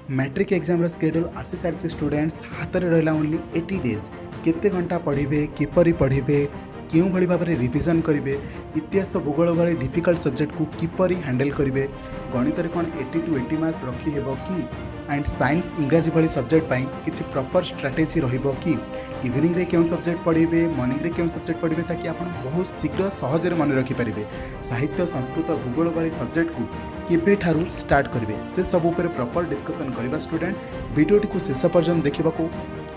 Matric exam schedule आसी सारी students हाथ में रहा ओनली 80 डेज केते घंटा पढ़े किपरि पढ़े क्यों भली भाव में रिविजन करेंगे इतिहास भूगोल भाई डिफिकल्ट सब्जेक्ट को किपरि हैंडल करेंगे गणित में कौन 80 to 80 मार्क रखी हेब कि एंड साइंस इंग्राजी भाई सब्जेक्ट पाई किसी प्रॉपर स्ट्रैटेजी रहिबो कि इवनिंग रे क्यों सब्जेक्ट पढ़े मॉर्निंग रे क्यों सब्जेक्ट पढ़े ताकि आप बहुत शीघ्र सहजरे मन रखिपारे साहित्य संस्कृत भूगोल भाई सब्जेक्ट को केबे ठारू स्टार्ट करेंगे से सब उपर प्रॉपर डिस्कशन करवा स्टूडेंट वीडियोटी को शेष पर्यंत देखा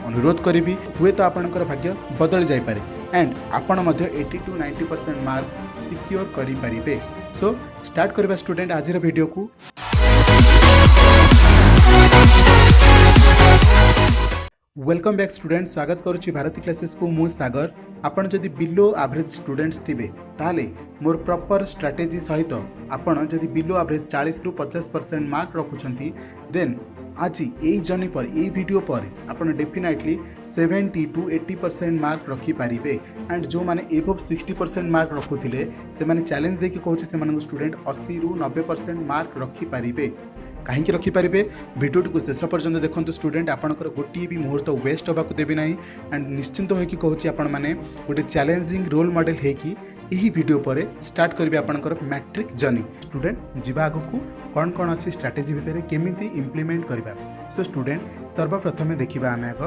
अनुरोध करी हुए तो आपणकर भाग्य बदल जापे एंड आपण 80 to 90% मार्क सिक्योर करें। सो स्टार्ट करवा स्टूडेंट आज वीडियो को। वेलकम बैक स्टूडेंट स्वागत करुच्ची भारती क्लासेस को मु सागर। आपण जदि बिलो एवरेज स्टूडेंट्स थिबे ताले मोर प्रॉपर स्ट्रैटेजी सहित आपण जदि बिलो एवरेज 40 ରୁ 50% मार्क रखुछंती देन आज यही जर्नी पर यही वीडियो पर आपण डेफिनेटली 70 to 80% मार्क रखिपारे एंड जो माने एबव 60% मार्क रखुथिले से माने चैलेंज देकी कहूँ से स्टूडेंट 80 ରୁ 90% मार्क रखिपारे कहीं रखिपारे वीडियोटी को शेष पर्यंत देखते स्टूडेंट आपंकर गोटे भी मुहूर्त वेस्ट होगा देवी ना एंड निश्चिंत होगी कहूँ आपण मैंने गोटे चैलेंजिंग रोल मॉडल होगी यही वीडियो पर स्टार्ट करेंगे आपंकर मैट्रिक जर्नी स्टूडेंट जीवा आग को कौन कौन अच्छी स्ट्रैटेजी भितर केमिति इम्प्लीमेंट करवा। सो स्टूडेंट सर्वप्रथमे देखा आम आग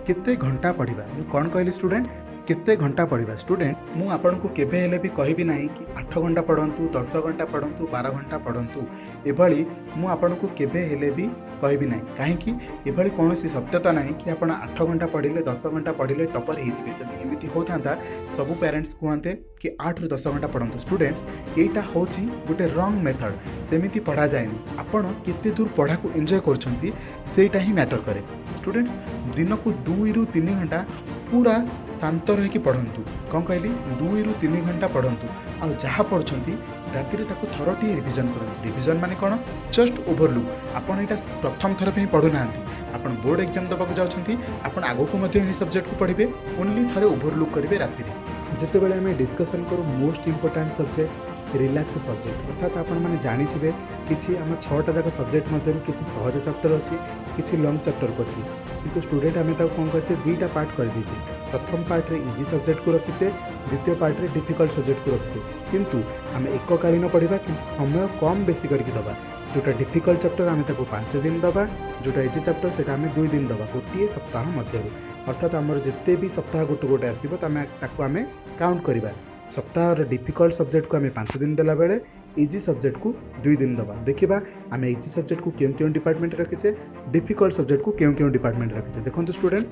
केते घंटा पढ़ा कौन कहली स्टूडेंट केते घंटा पढ़ा स्टूडेंट मु आपन को केबे हेले भी कहबी नाही कि 8 घंटा पढ़ंतु 10 घंटा पढ़ंतु 12 घंटा पढ़ंतु एभली मु आपन को केबे हेले भी कहबी नाही काहे कि एभली कोनोसी सत्यता नाही कि आपण 8 घंटा पढ़िले 10 घंटा पढ़िले टॉपर हे जिवे जदि एमिति होथांता सब पेरेंट्स कहते कि 8 ରୁ 10 घंटा पढ़ंतु स्टूडेंट्स एटा होची गोटे रॉन्ग मेथड सेमिति पढ़ा जाएनी आपण केते दूर पढ़ा को एन्जॉय करछंती सेटा ही मैटर करे स्टूडेंट्स दिन को 2 ରୁ 3 घंटा पूरा शांत रही पढ़ंतु कौन कहली 2 ରୁ 3 घंटा पढ़ंतु आ जहाँ पढ़ुछंती राति रे ताको थरटी रिविजन करंतु रिविजन माने कोन जस्ट ओवरलुक आपण एटा प्रथम थर पे पढ़ु नांती आपण बोर्ड एग्जाम दबाक जाउछंती आपण आगो को मध्ये ही सब्जेक्ट को पढ़िबे ओनली थरे ओवरलुक करिवे राति रे जते बेले हमें डिस्कशन करू most important subject relax subject अर्थात आपण माने जानि थिबे किछि हम 6टा जाक सब्जेक्ट मध्ये किछि सहज चैप्टर अछि किछि लॉन्ग चैप्टर को अछि किंतु स्टूडेंट हमें ताको कोन करछे दुईटा पार्ट कर दीजिए प्रथम पार्ट रे इजी सब्जेक्ट को रखिछे द्वितीय पार्ट रे डिफिकल्ट सब्जेक्ट को रखिछे किंतु आम एककालीन पढ़ा किंतु समय कम बेसी करके दबा जोटा डिफिकल्ट चैप्टर आम ताको 5 दिन दबा जोटा इजी चैप्टर सेटा आम 2 दिन दबा गोटे सप्ताह मध्य अर्थात आमर जिते भी सप्ताह गोटे गोटे आसो ताको आम काउंट करवा सप्ताह डिफिकल्ट सब्जेक्ट को आम 5 दिन देला बेले इजी सब्जेक्ट को 2 दिन दबा देखा आम इजी सब्जेक्ट को क्यों डिपार्टमेंट रखीचे डिफिकल्ट सब्जेक्ट को क्यों डिपार्टमेंट रखीचे देखो स्टूडेंट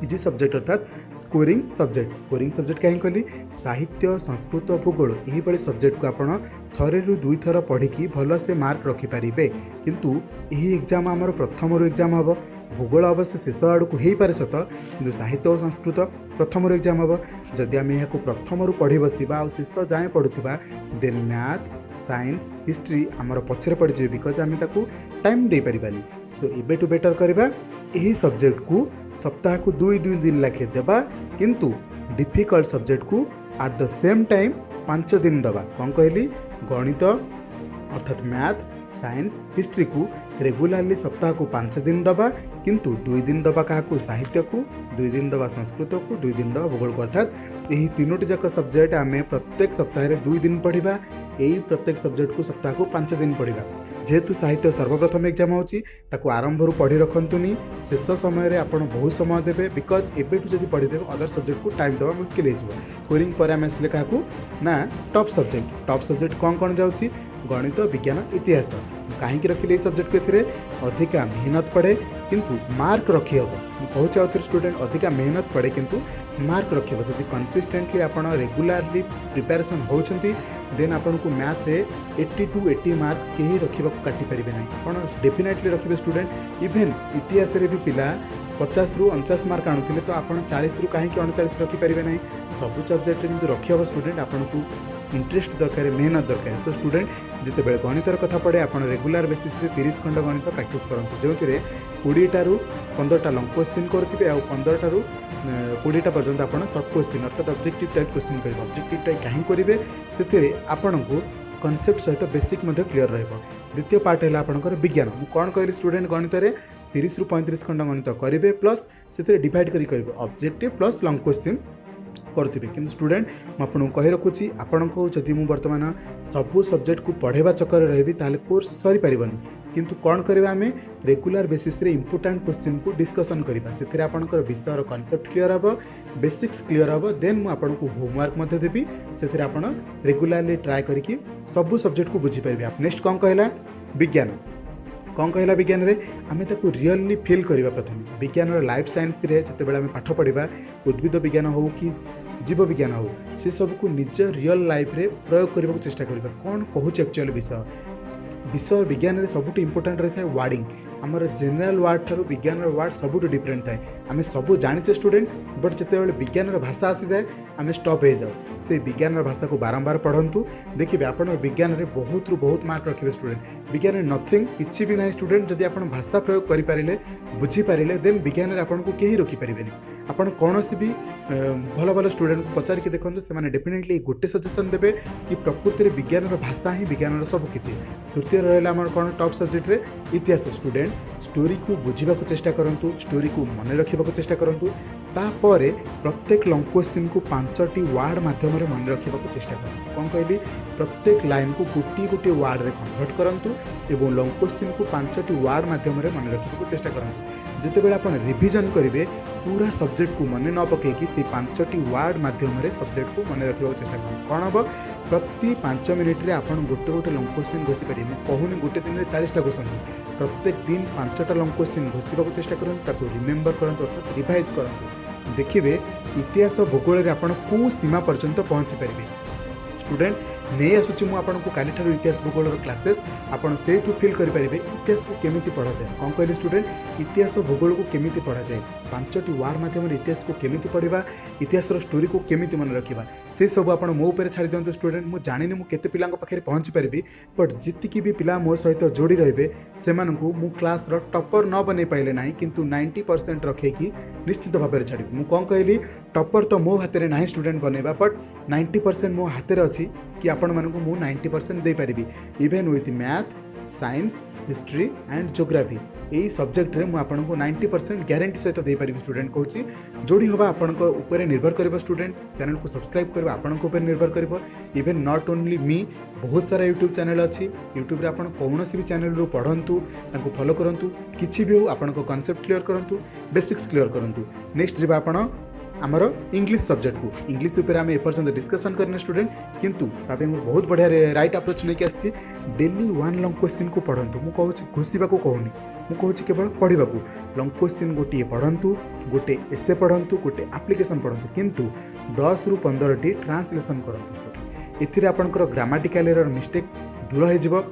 इजी सब्जेक्ट अर्थात स्कोरिंग सब्जेक्ट कहीं कहली साहित्य संस्कृत भूगोल यही बड़े सब्जेक्ट को आपण थरे रु 2 थर पढ़ी भल से मार्क रखिपारे किंतु यही एग्जाम आमर प्रथम एग्जाम हम भूगोल अवश्य शेष आड़ को हो पारे सत कि साहित्य और संस्कृत प्रथम एग्जाम हम जदि आम यहाँ प्रथम पढ़ी बसवा और शेष जाए पढ़ुवा देन मैथ साइंस हिस्ट्री आमर पछरे पड़ जाए बिकज आम टाइम दे पारिबानी। सो इबे टू बेटर करवा यही सब्जेक्ट को सप्ताह को 2 दिन लाखे देबा किंतु डिफिकल्ट सब्जेक्ट को एट द सेम टाइम 5 दिन दबा कौन कहली गणित अर्थात मैथ साइंस हिस्ट्री को रेगुलारली सप्ताह को 5 दिन दबा किंतु 2 दिन दबा क्या साहित्य को 2 दिन दबा संस्कृत को 2 दिन दबा भूगोल को अर्थात यही 3टी जाक सब्जेक्ट आम प्रत्येक सप्ताह 2 दिन पढ़ा यही प्रत्येक सब्जेक्ट को सप्ताह को 5 दिन पढ़ा जेहेतु साहित्य सर्वप्रथम एग्जाम होची ताको आरंभ पढ़ी रखंतुनी शेष समय रे आपण बहुत समय देबे बिकज एबेटू जदि पढ़ी देबे अदर सब्जेक्ट को टाइम देबा मुश्किल हो स्कोरिंग पर आम आसले क्या ना टॉप सब्जेक्ट कौन कौन जाउची गणित विज्ञान इतिहास कहीं रखिले सब्जेक्ट के अधिका मेहनत पड़े किंतु मार्क रखी हम कहूँ आउ थे स्टूडेंट अधिका मेहनत पड़े किंतु मार्क रखी जब कंसिस्टेंटली आप रेगुलारली प्रिपेरेसन होती देन आपन को मैथ रे 80 to 80 मार्क कहीं रखा काटिपारे ना आप डेफिनेटली रखिए स्टूडेंट इवेन इतिहास रे भी पिला 50 ରୁ 49 मार्क आणुले तो आप 40 ରୁ कहीं 39 रखिपारे ना सब सब्जेक्ट में रखी हम स्टूडेंट आपन को इंटरेस्ट दरकार मेहनत दरकार। सो स्टूडेंट जिते गणितर कथा पड़े आप रेगुलर बेसिस 30 खंड गणित प्रैक्टिस करूँ जो 20टा ରୁ 15टा लंग क्वेश्चन करेंगे और 15टा ରୁ 20टा पर्यंत आप सर्ट क्वेश्चन अर्थात ऑब्जेक्टिव टाइप क्वेश्चन करेंगे ऑब्जेक्टिव टाइप कहीं करेंगे से आपन को कनसेप्ट सहित बेसिक क्लीयर रहिबो। द्वितीय पार्ट है आपंकर विज्ञान। मुझे कौन कहली स्टूडेंट गणित में 30 ରୁ 35 खंड गणित करेंगे प्लस से डिवाइड करेंगे ऑब्जेक्टिव प्लस लॉन्ग क्वेश्चन करुवे कि स्टूडेंट मुझे कही रखुच्छी आपण को जदि मुझे बर्तमान सबू सब्जेक्ट को पढ़ेवा चक्कर रही ताले कोर्स सरी पारिबनी किंतु कौन करवा आम रेगुलर बेसिस रे इंपोर्टाट क्वेश्चन को डिस्कसन करवा से आपंकर विषय कनसेप्ट क्लीयर हम बेसिक्स क्लीयर हम देन मुझे को होमवर्क देवी से आप रेगुलारली ट्राए करके सबू सब्जेक्ट को बुझीपारे। नेक्स्ट कौन कहला विज्ञान। कौन कहला विज्ञान रे आमे ताको रियली फील करवा। प्रथम विज्ञान लाइफ साइंस रे जितेबाला आमे पाठ पढ़ा उद्भिद विज्ञान हो कि जीव विज्ञान हो से सब को निज रियल लाइफ रे प्रयोग करने को चेष्टा करबा। कौन कहूँ एक्चुअली विषय विज्ञान रे सबुठ इंपोर्टाट रही है वार्डिंग। आमर जेनेल वार्ड ठार विज्ञान वार्ड सबुठ डिफरेंट थाए। आम सब जाचे स्टूडेंट बट जिते विज्ञान भाषा आसी जाए आम स्टप हो जाओ। से विज्ञान भाषा को बारंबार पढ़ंतु देखिए आप विज्ञान में बहुत रु बहुत मार्क रखिए स्टूडेंट। विज्ञान में नथिंग किसी भी ना स्टूडेंट जदि आप भाषा प्रयोग करें बुझीपारे देन विज्ञान में आपको कहीं रोकीपारे। आपड़ कौन भी भल भल स्टूडेंट को पचार के देखते से डेफिनेटली गोटे सजेसन देते कि प्रकृति विज्ञान भाषा ही विज्ञान सबकि। तृतीय रहा आम कौन टॉप सब्जेक्ट रे इतिहास। स्टूडेंट स्टोरी को बुझा चेष्टा करूँ स्टोरी को मन रखा चेष्टा करूँ तापर प्रत्येक लॉन्ग क्वेश्चन को 5टी वार्ड माध्यम मन रखा चेष्टा करूँ। कौन कहली प्रत्येक लाइन को गोटे गोटे वार्ड रे कन्वर्ट करूँ और लॉन्ग क्वेश्चन को 5टी वार्ड माध्यम मन रखा चेष्टा करूँ। जितेबाला आप रिविजन करेंगे पूरा सब्जेक्ट को मन न पकईकि से 5टी वार्ड माध्यम सब्जेक्ट को मन रखा चेष्टा करूँ। कौन हम प्रति 5 मिनिट रे आप गोटे गोटे लॉन्ग क्वेश्चन घोषी पारे। कहूनी गोटे दिन में 40टा क्वेश्चन प्रत्येक दिन 5टा लॉन्ग क्वेश्चन घोषा चेष्टा करूँ रिमेम्बर करूँ अर्थात रिवाइज करूँ। देखिए इतिहास भूगोल में आपड़ कौ सीमा पर्यंत पहुँची पारे। स्टूडेंट नहीं आसूँ मुझे काली ठार इतिहास भूगोल क्लासेस आपड़ से फिल करेंगे इतिहास को केमी पढ़ा जाए। कौन कहले स्टूडेंट इतिहास भूगोल को केमी पढ़ा जाए 5टी वार्ड माध्यम इतिहास को केमी पढ़ा इतिहास स्टोरी को केमी मन रखा से सब आप मो ऊपर छाड़ी दिखाँ स्टूडेंट। मुझे जानी मुझे पिला पाखे पहुँची पारि बट जी भी पिला मो सहित जोड़ी रे से मु क्लास टॉपर न बन पाइले ना किंतु 90% रखेकी निश्चित भाव में छाड़ी। मुझे कौन कहली टॉपर तो मो हाथ में ना स्टूडेंट बनवा बट 90% मो हाथ में अच्छी कि आपण मानकु मु 90% दे पारिबी even with math science history and geography यही सब्जेक्ट रे मु आपनको 90% ग्यारंटी सहित दे पारिबी। स्टूडेंट कहूँ जोड़ी हवा आपनको ऊपर निर्भर करिबो। स्टूडेंट चैनल को सब्सक्राइब करबा आपनको ऊपर निर्भर करिबो। इवेन नॉट ओनली मी बहुत सारा यूट्यूब चैनल अच्छी यूट्यूब रे आपण कौनसी भी चैनल रू पढ़ंतु तांको फॉलो करंतु किछि भी हो आपनको कॉन्सेप्ट क्लियर करंतु बेसिक्स क्लियर करंतु। नेक्स्ट जीवा आपण आमर इंग्लिश सब्जेक्ट को इंग्लिश उपर आम एपर्यंत डिस्कसन करने स्टूडेंट किंतु तापे बहुत बढ़िया राइट अप्रोच नहीं आसी डेली 1 लॉन्ग क्वेश्चन को पढ़ंतु। मु कहूँ घोषा को कहूनी मु कहूँ केवल पढ़ा लॉन्ग क्वेश्चन गोटे पढ़ंतु गोटे एसे पढ़ंतु गोटे एप्लिकेशन पढ़ंतु किंतु 10 ରୁ 15टी ट्रांसलेशन करंतु। स्टूडेंट एथिरे आपनकर ग्रामाटिकल एरर मिस्टेक दूर हो जिवो।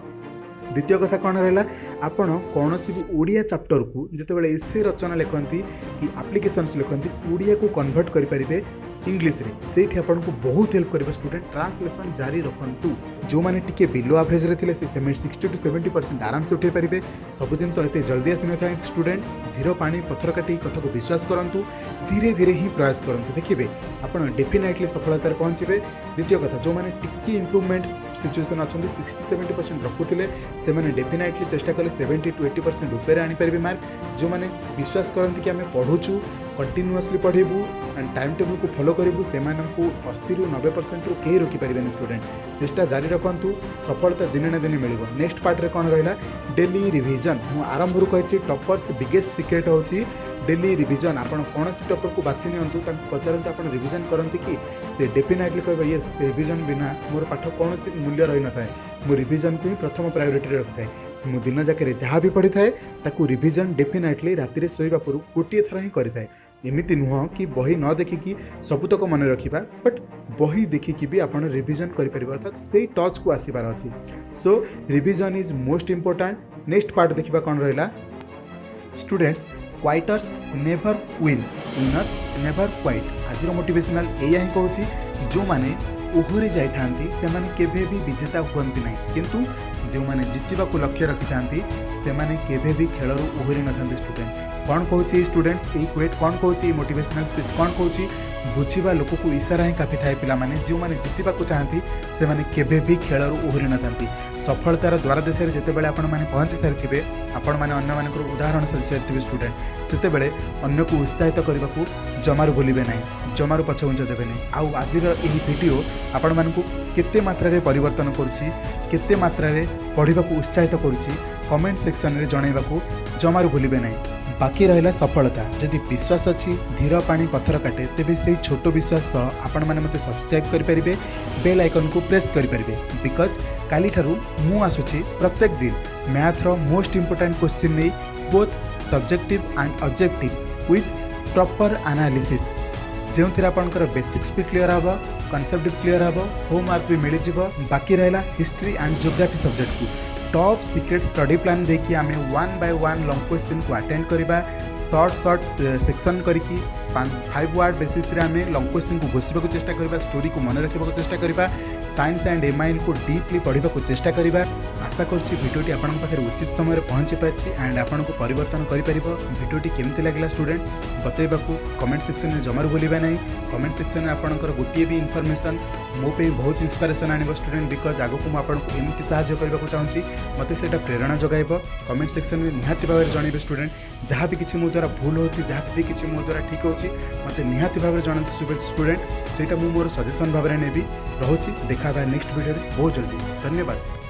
द्वितीय कथा कौन रहा आपण कौन भी ओडिया चैप्टर को जितेबाला एसे रचना लिखती कि एप्लिकेशंस लिखती ओडिया को कन्वर्ट करेंगे इंग्लिश रे से आपको बहुत हेल्प करेगा। स्टूडेंट ट्रांसलेशन जारी रखु जो मैंने टिके बिलो एवरेज रे थिले से 60 to 70% आराम से उठे पारे सब जिनस एत जल्दी आसी न था। स्टूडेंट धीर पानी पत्थर काटी कथा को विश्वास करूँ धीरे धीरे ही प्रयास करूँ देखिए आप डेफिनेटली सफलतार पहुँचे। द्वितीय कथा जो मैंने टिके इम्प्रूवमेंट सिचुएसन अच्छा 60-70% रखुले से डेफिनेटली चेष्टा कले 70 to 80% ऊपर आनीपारे मार्क। जो मैंने विश्वास करती कि आम पढ़ुचु कंटिन्यूअसली पढ़ेबू एंड टाइम टेबल को फॉलो करूँ से 80 ରୁ 90% रू कहीं रोकीपारे। स्टूडेंट चेष्टा जारी रखु सफलता दिने ना दिने मिल। नेक्स्ट पार्ट रे कौन रहा डेली रिविजन। मु आरंभ कही टॉपर्स बिगेस्ट सिक्रेट होची डेली रिविजन। आप कौन सी टॉपर को बाछि नियंतु पचारते आप रिविजन करते कि से डेफिनेटली कहे येस रिविजन बिना मोर पाठ कौन सी मूल्य रही न था। मु रिविजन को ही प्रथम प्रायोरिटी रखी था। मु दिन जाक जहाँ भी पढ़ी थाए ताकू रिविजन डेफिनेटली राति शोवा पूर्व गोटे थर ही करें। एमती नुह कि बही न देखिकी सबुतक मन रखा बट बही देखिकी भी आप रिविजन करें अर्थात से टच को आसबार अच्छी। So revision is most important. Next part देखा कौन रहा students quitters never win winners never quit. आज मोटिवेशनल यही ही कहूँ जो मैंने ओहरी जाइथांती से माने केभे भी विजेता हुअंती नहीं किंतु जो मैंने जितवा को लक्ष्य रखी था से माने केभे भी खेलर ओहरी न था। स्टूडेंट कौन कहूँ स्टूडेंट्स यही क्वेट कौन कहूँ मोटिवेशनल स्पीच कौन कहूँ बुझा लोक को इशारा ही काफी थाए पिलाने जो मैंने जितवा चाहती से मैंने केबे भी खेलर ओहरी न था सफलतार द्वार देश में जितेबाला आपण मैंने पहुँची सारी थे आपण मैंने अन्य मान उदाहरण सारी सारी स्टूडेंट से अन्न को उत्साहित करने को जमारू भूलिबे ना जमारू पछघुंच देवे ना आउ आज भिडियो आपण मानक केते मात्रा परिवर्तन करुच्ची केते मात्रा पढ़ा उत्साहित करुच्ची कमेंट सेक्शन में जनइबा जमारू भूलिबे ना बाकी रहा सफलता जदि विश्वास अच्छी धीर पानी पत्थर काटे तेबे से छोट विश्वास आपण मैंने मत सब्सक्राइब करेंगे बेल आइकन को प्रेस करेंगे बिकज काली ठारू मु आसुची प्रत्येक दिन मैथ्र मोस्ट इंपोर्टेंट क्वेश्चन नहीं both subjective and objective with proper analysis जो थी आपंकर बेसिक्स भी क्लीयर हम कॉन्सेप्ट भी क्लीयर हम होमवर्क भी मिल जाव बाकी रहा हिस्ट्री एंड जियोग्राफी सब्जेक्ट को टॉप सीक्रेट स्टडी प्लान देखिए आम 1 by 1 लॉन्ग क्वेश्चन को अटेंड करवा शॉर्ट सेक्शन करके 5 वार्ड बेसिस रे आम लॉन्ग क्वेश्चन को घोषिबा चेष्टा करवा स्टोरी को मन रखा चेष्टा करवा साइंस एंड एमआईएल को डीपली पढ़ा चेष्टा करवा आशा करुच्ची भिडियोटी आपण पाखे उचित समय पहुँची पार्टी एंड आपण को परिवर्तन कर भिडियोटी केमती लगे स्टूडेंट बतैबा कमेंट सेक्शन में जमारू भूलिबा नहीं कमेंट सेक्शन में आपंकर गोटे भी इनफॉरमेशन मो पे बहुत इंस्पिरेशन आने स्टूडेंट बिकज आगक मुझे एमती साहाय्य करने चाहूँगी मत से प्रेरणा जगाइब कमेंट सेक्शन में निहाती भाव में जनइबे स्टूडेंट जहाँ भी किसी मो द्वारा भूल हो जहाँ भी किसी मो द्वारा ठीक हो मत निहाती भाव में जनाते स्टूडेंट से मोर सजेसन भाव में नेबी रोचे देखा नेक्स्ट वीडियो बहुत जल्दी धन्यवाद।